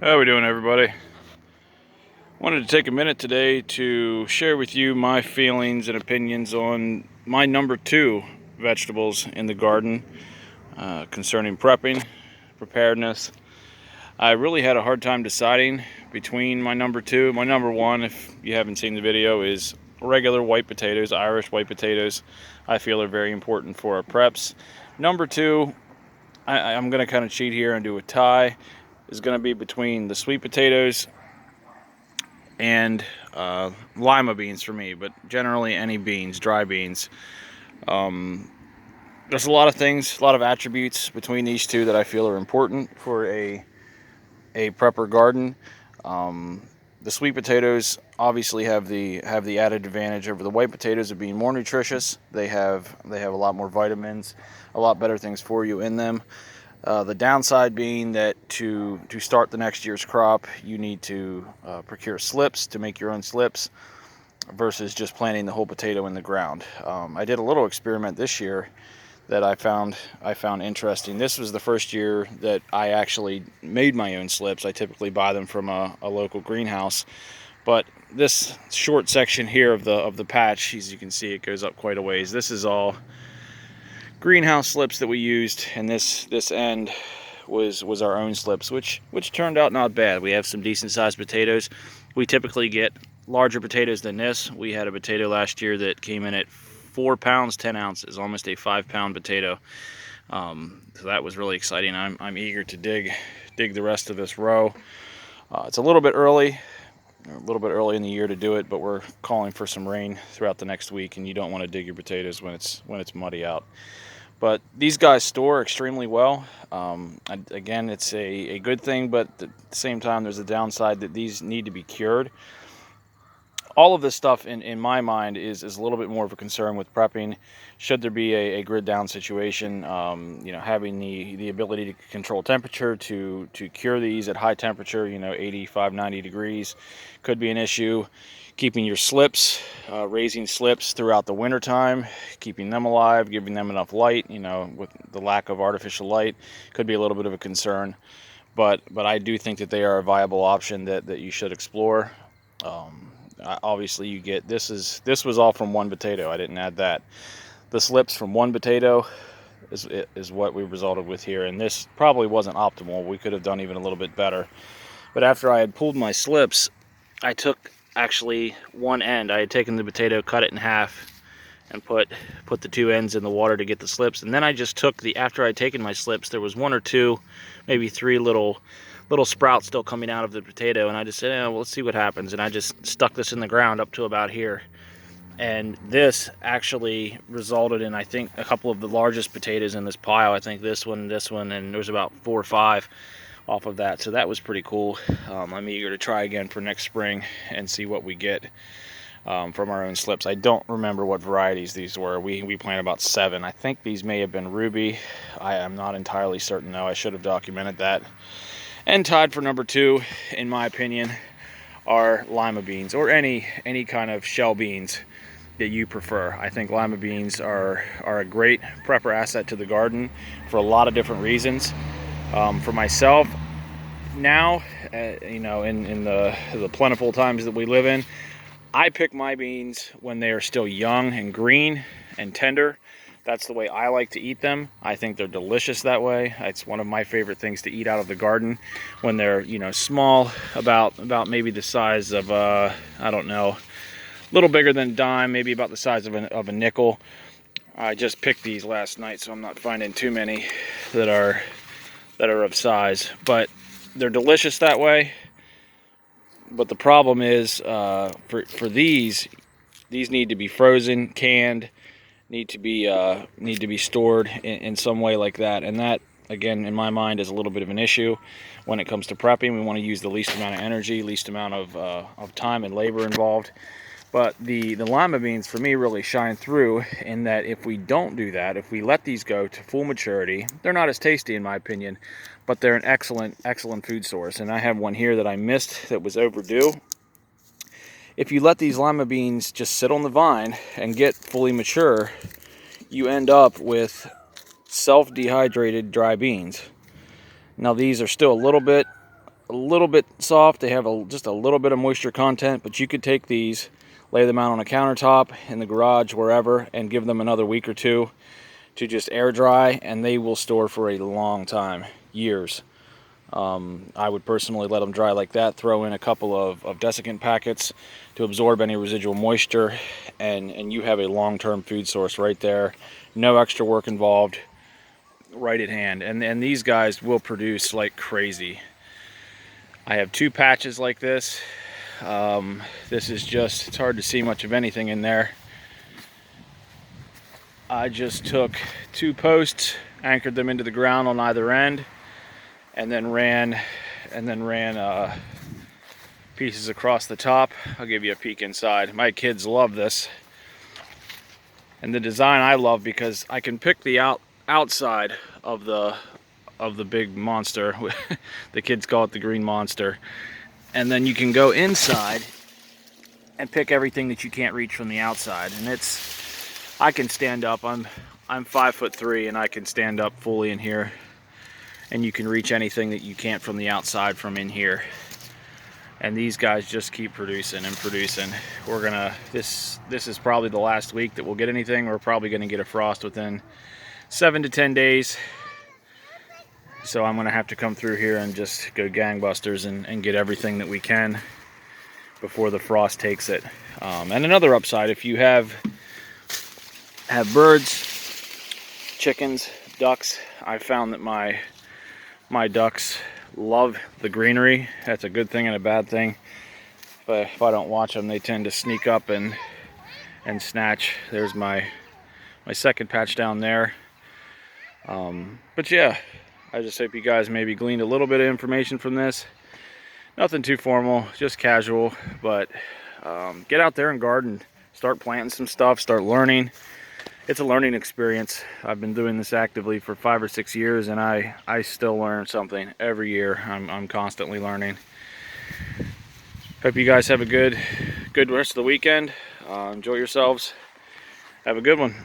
How we doing, everybody? Wanted to take a minute today to share with you my feelings and opinions on my number 2 vegetables in the garden concerning prepping, preparedness. I really had a hard time deciding between my number 2. My number 1, if you haven't seen the video, is regular white potatoes, Irish white potatoes. I feel are very important for our preps. Number 2, I'm going to kind of cheat here and do a tie, is going to be between the sweet potatoes and lima beans for me, but generally any beans, dry beans. There's a lot of things, a lot of attributes between these two that I feel are important for a prepper garden. The sweet potatoes obviously have the added advantage over the white potatoes of being more nutritious. They have a lot more vitamins, a lot better things for you in them. The downside being that to start the next year's crop, you need to procure slips to make your own slips versus just planting the whole potato in the ground. I did a little experiment this year that I found interesting. This was the first year that I actually made my own slips. I typically buy them from a local greenhouse, but this short section here of the patch, as you can see, it goes up quite a ways. This is all greenhouse slips that we used, and this end was our own slips, which turned out not bad. We have some decent sized potatoes. We typically get larger potatoes than this. We had a potato last year that came in at 4 pounds 10 ounces, almost a 5-pound potato. So that was really exciting. I'm eager to dig the rest of this row. It's a little bit early in the year to do it, but we're calling for some rain throughout the next week, and you don't want to dig your potatoes when it's muddy out. But these guys store extremely well. Again, it's a good thing, but at the same time, there's a downside that these need to be cured. All of this stuff, in my mind, is a little bit more of a concern with prepping. Should there be a grid down situation, having the ability to control temperature to cure these at high temperature, 85, 90 degrees, could be an issue. Keeping your slips, raising slips throughout the winter time, keeping them alive, giving them enough light, with the lack of artificial light, could be a little bit of a concern. But I do think that they are a viable option that you should explore. Obviously, you get this was all from one potato. I didn't add that. The slips from one potato is what we resulted with here, and this probably wasn't optimal. We could have done even a little bit better. But after I had pulled my slips, I took actually one end. I had taken the potato, cut it in half, and put the two ends in the water to get the slips. And then I just took after I'd taken my slips, there was 1 or 2, maybe 3 little sprouts still coming out of the potato, and I just said, well, let's see what happens. And I just stuck this in the ground up to about here, and this actually resulted in, I think, a couple of the largest potatoes in this pile. I think this one, and there was about 4 or 5 off of that. So that was pretty cool. I'm eager to try again for next spring and see what we get from our own slips. I don't remember what varieties these were. We planted about 7. I think these may have been Ruby. I am not entirely certain though. I should have documented that. And tied for number 2, in my opinion, are lima beans, or any kind of shell beans that you prefer. I think lima beans are a great prepper asset to the garden for a lot of different reasons. For myself, now, in the plentiful times that we live in, I pick my beans when they are still young and green and tender. That's the way I like to eat them. I think they're delicious that way. It's one of my favorite things to eat out of the garden when they're, small, about maybe the size of, I don't know, a little bigger than a dime, maybe about the size of a nickel. I just picked these last night, so I'm not finding too many that are of size, but they're delicious that way. But the problem is, for these need to be frozen, canned, need to be stored in some way like that, and that, again, in my mind, is a little bit of an issue when it comes to prepping. We want to use the least amount of energy, least amount of time and labor involved. But the lima beans, for me, really shine through in that if we don't do that, if we let these go to full maturity, they're not as tasty in my opinion, but they're an excellent food source. And I have one here that I missed that was overdue. If you let these lima beans just sit on the vine and get fully mature, you end up with self-dehydrated dry beans. Now these are still a little bit a little bit soft. They have just a little bit of moisture content, but you could take these, lay them out on a countertop, in the garage, wherever, and give them another week or two to just air dry, and they will store for a long time, years. I would personally let them dry like that, throw in a couple of desiccant packets to absorb any residual moisture, and you have a long-term food source right there. No extra work involved, right at hand. And these guys will produce like crazy. I have 2 patches like this. This is just, it's hard to see much of anything in there. I just took 2 posts, anchored them into the ground on either end, and then ran pieces across the top. I'll give you a peek inside. My kids love this, and the design I love because I can pick the outside of the big monster. The kids call it the green monster, and then you can go inside and pick everything that you can't reach from the outside. And I can stand up. I'm 5'3", and I can stand up fully in here, and you can reach anything that you can't from the outside from in here. And these guys just keep producing and producing. We're gonna, this is probably the last week that we'll get anything. We're probably gonna get a frost within 7 to 10 days. So I'm gonna have to come through here and just go gangbusters and get everything that we can before the frost takes it. And another upside, if you have birds, chickens, ducks, I found that my ducks love the greenery. That's a good thing and a bad thing. But if I don't watch them, they tend to sneak up and snatch. There's my second patch down there. But yeah, I just hope you guys maybe gleaned a little bit of information from this. Nothing too formal, just casual. But get out there and garden. Start planting some stuff, start learning. It's a learning experience. I've been doing this actively for 5 or 6 years, and I still learn something every year. I'm constantly learning. Hope you guys have a good rest of the weekend. Enjoy yourselves. Have a good one.